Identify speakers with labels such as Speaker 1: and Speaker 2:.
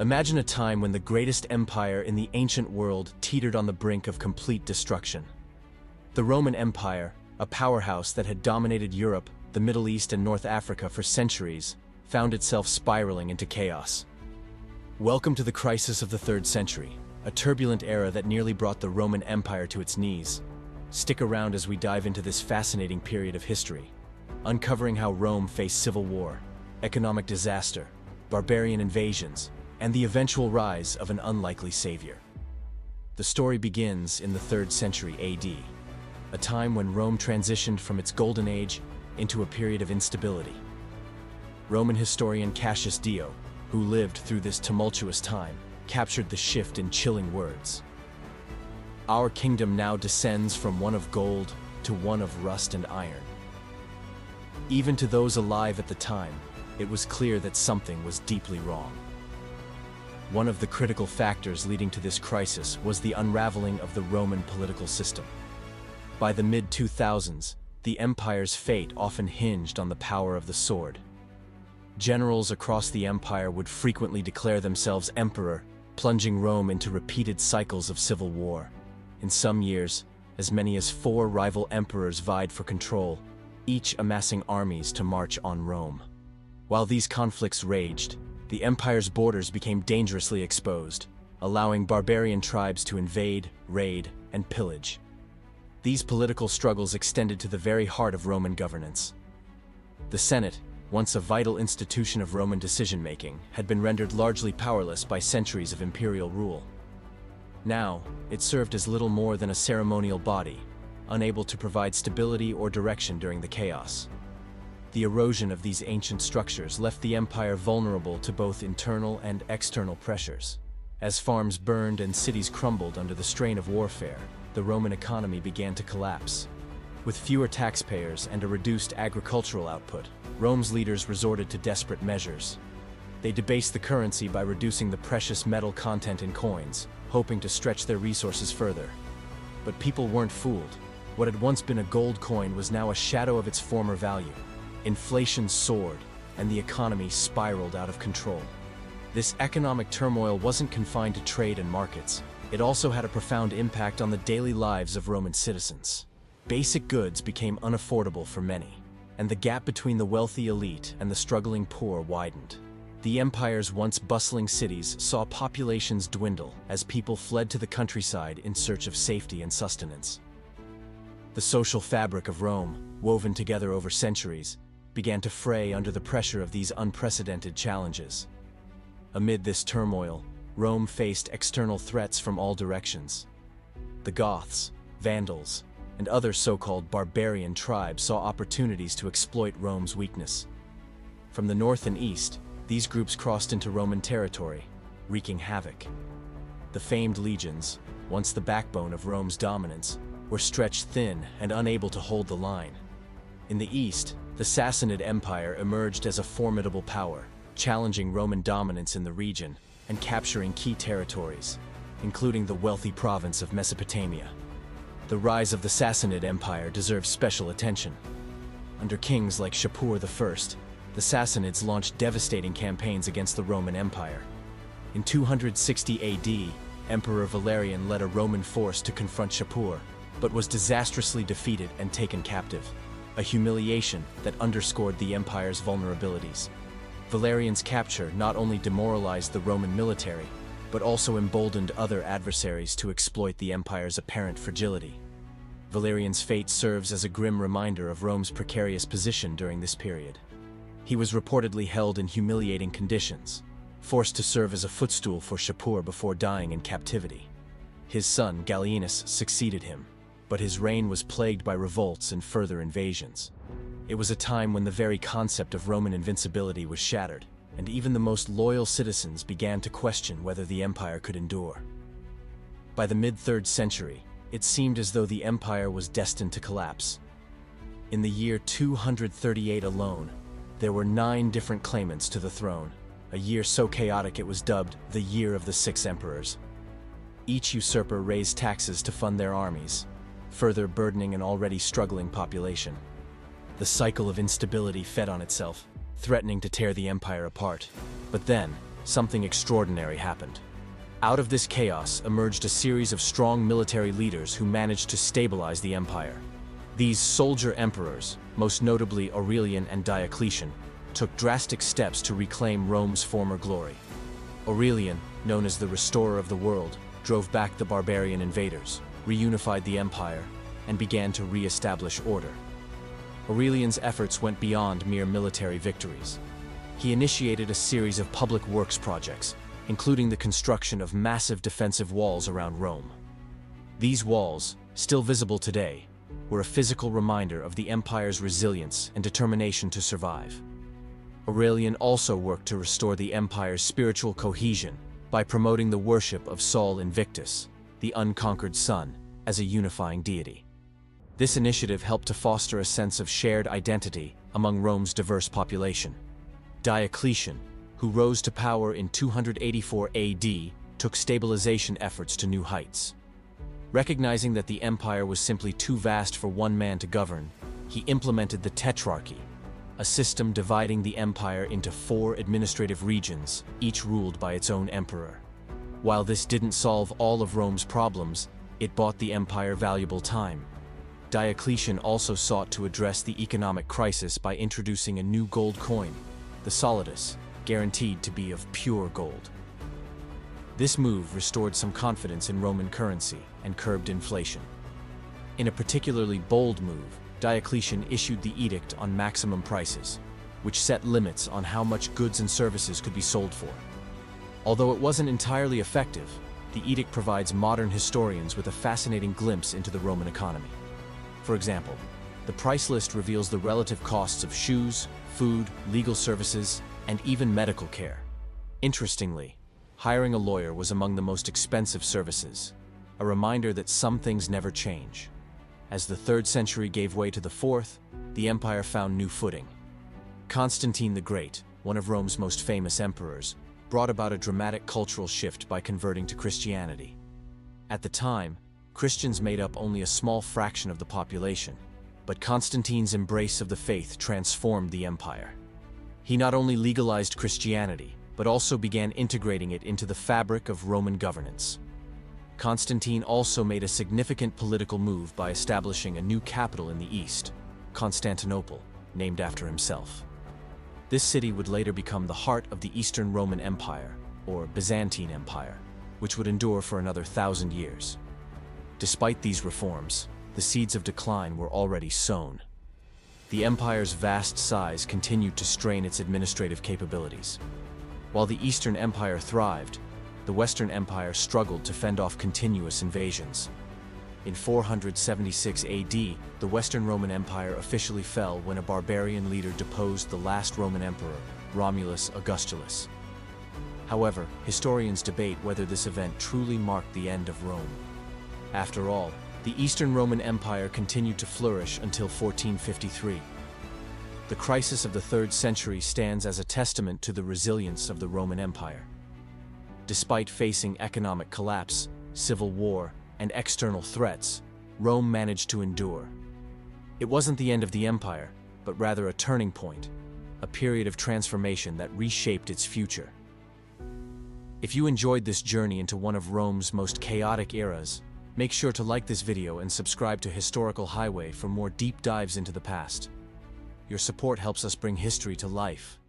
Speaker 1: Imagine a time when the greatest empire in the ancient world teetered on the brink of complete destruction. The Roman Empire, a powerhouse that had dominated Europe, the Middle East, and North Africa for centuries, found itself spiraling into chaos. Welcome to the crisis of the 3rd century, a turbulent era that nearly brought the Roman Empire to its knees. Stick around as we dive into this fascinating period of history, uncovering how Rome faced civil war, economic disaster, barbarian invasions, and the eventual rise of an unlikely savior. The story begins in the 3rd century AD, a time when Rome transitioned from its golden age into a period of instability. Roman historian Cassius Dio, who lived through this tumultuous time, captured the shift in chilling words. Our kingdom now descends from one of gold to one of rust and iron. Even to those alive at the time, it was clear that something was deeply wrong. One of the critical factors leading to this crisis was the unraveling of the Roman political system. By the mid-2000s, the empire's fate often hinged on the power of the sword. Generals across the empire would frequently declare themselves emperor, plunging Rome into repeated cycles of civil war. In some years, as many as 4 rival emperors vied for control, each amassing armies to march on Rome. While these conflicts raged, the empire's borders became dangerously exposed, allowing barbarian tribes to invade, raid, and pillage. These political struggles extended to the very heart of Roman governance. The Senate, once a vital institution of Roman decision-making, had been rendered largely powerless by centuries of imperial rule. Now, it served as little more than a ceremonial body, unable to provide stability or direction during the chaos. The erosion of these ancient structures left the empire vulnerable to both internal and external pressures. As farms burned and cities crumbled under the strain of warfare, the Roman economy began to collapse. With fewer taxpayers and a reduced agricultural output, Rome's leaders resorted to desperate measures. They debased the currency by reducing the precious metal content in coins, hoping to stretch their resources further. But people weren't fooled. What had once been a gold coin was now a shadow of its former value. Inflation soared, and the economy spiraled out of control. This economic turmoil wasn't confined to trade and markets. It also had a profound impact on the daily lives of Roman citizens. Basic goods became unaffordable for many, and the gap between the wealthy elite and the struggling poor widened. The empire's once bustling cities saw populations dwindle as people fled to the countryside in search of safety and sustenance. The social fabric of Rome, woven together over centuries, began to fray under the pressure of these unprecedented challenges. Amid this turmoil, Rome faced external threats from all directions. The Goths, Vandals, and other so-called barbarian tribes saw opportunities to exploit Rome's weakness. From the north and east, these groups crossed into Roman territory, wreaking havoc. The famed legions, once the backbone of Rome's dominance, were stretched thin and unable to hold the line. In the east, the Sassanid Empire emerged as a formidable power, challenging Roman dominance in the region and capturing key territories, including the wealthy province of Mesopotamia. The rise of the Sassanid Empire deserves special attention. Under kings like Shapur I, the Sassanids launched devastating campaigns against the Roman Empire. In 260 AD, Emperor Valerian led a Roman force to confront Shapur, but was disastrously defeated and taken captive, a humiliation that underscored the empire's vulnerabilities. Valerian's capture not only demoralized the Roman military, but also emboldened other adversaries to exploit the empire's apparent fragility. Valerian's fate serves as a grim reminder of Rome's precarious position during this period. He was reportedly held in humiliating conditions, forced to serve as a footstool for Shapur before dying in captivity. His son, Gallienus, succeeded him, but his reign was plagued by revolts and further invasions. It was a time when the very concept of Roman invincibility was shattered, and even the most loyal citizens began to question whether the empire could endure. By the mid-3rd century, it seemed as though the empire was destined to collapse. In the year 238 alone, there were 9 different claimants to the throne, a year so chaotic it was dubbed the Year of the Six Emperors. Each usurper raised taxes to fund their armies, further burdening an already struggling population. The cycle of instability fed on itself, threatening to tear the empire apart. But then, something extraordinary happened. Out of this chaos emerged a series of strong military leaders who managed to stabilize the empire. These soldier emperors, most notably Aurelian and Diocletian, took drastic steps to reclaim Rome's former glory. Aurelian, known as the restorer of the world, drove back the barbarian invaders, reunified the empire, and began to re-establish order. Aurelian's efforts went beyond mere military victories. He initiated a series of public works projects, including the construction of massive defensive walls around Rome. These walls, still visible today, were a physical reminder of the empire's resilience and determination to survive. Aurelian also worked to restore the empire's spiritual cohesion by promoting the worship of Sol Invictus, the unconquered sun, as a unifying deity. This initiative helped to foster a sense of shared identity among Rome's diverse population. Diocletian, who rose to power in 284 AD, took stabilization efforts to new heights. Recognizing that the empire was simply too vast for one man to govern, he implemented the Tetrarchy, a system dividing the empire into 4 administrative regions, each ruled by its own emperor. While this didn't solve all of Rome's problems, it bought the empire valuable time. Diocletian also sought to address the economic crisis by introducing a new gold coin, the solidus, guaranteed to be of pure gold. This move restored some confidence in Roman currency and curbed inflation. In a particularly bold move, Diocletian issued the edict on maximum prices, which set limits on how much goods and services could be sold for. Although it wasn't entirely effective, the edict provides modern historians with a fascinating glimpse into the Roman economy. For example, the price list reveals the relative costs of shoes, food, legal services, and even medical care. Interestingly, hiring a lawyer was among the most expensive services, a reminder that some things never change. As the 3rd century gave way to the 4th, the empire found new footing. Constantine the Great, one of Rome's most famous emperors, brought about a dramatic cultural shift by converting to Christianity. At the time, Christians made up only a small fraction of the population, but Constantine's embrace of the faith transformed the empire. He not only legalized Christianity, but also began integrating it into the fabric of Roman governance. Constantine also made a significant political move by establishing a new capital in the east, Constantinople, named after himself. This city would later become the heart of the Eastern Roman Empire, or Byzantine Empire, which would endure for another 1,000 years. Despite these reforms, the seeds of decline were already sown. The empire's vast size continued to strain its administrative capabilities. While the Eastern Empire thrived, the Western Empire struggled to fend off continuous invasions. In 476 AD, the Western Roman Empire officially fell when a barbarian leader deposed the last Roman emperor, Romulus Augustulus. However, historians debate whether this event truly marked the end of Rome. After all, the Eastern Roman Empire continued to flourish until 1453. The crisis of the 3rd century stands as a testament to the resilience of the Roman Empire. Despite facing economic collapse, civil war, and external threats, Rome managed to endure. It wasn't the end of the empire, but rather a turning point, a period of transformation that reshaped its future. If you enjoyed this journey into one of Rome's most chaotic eras, make sure to like this video and subscribe to Historical Highway for more deep dives into the past. Your support helps us bring history to life.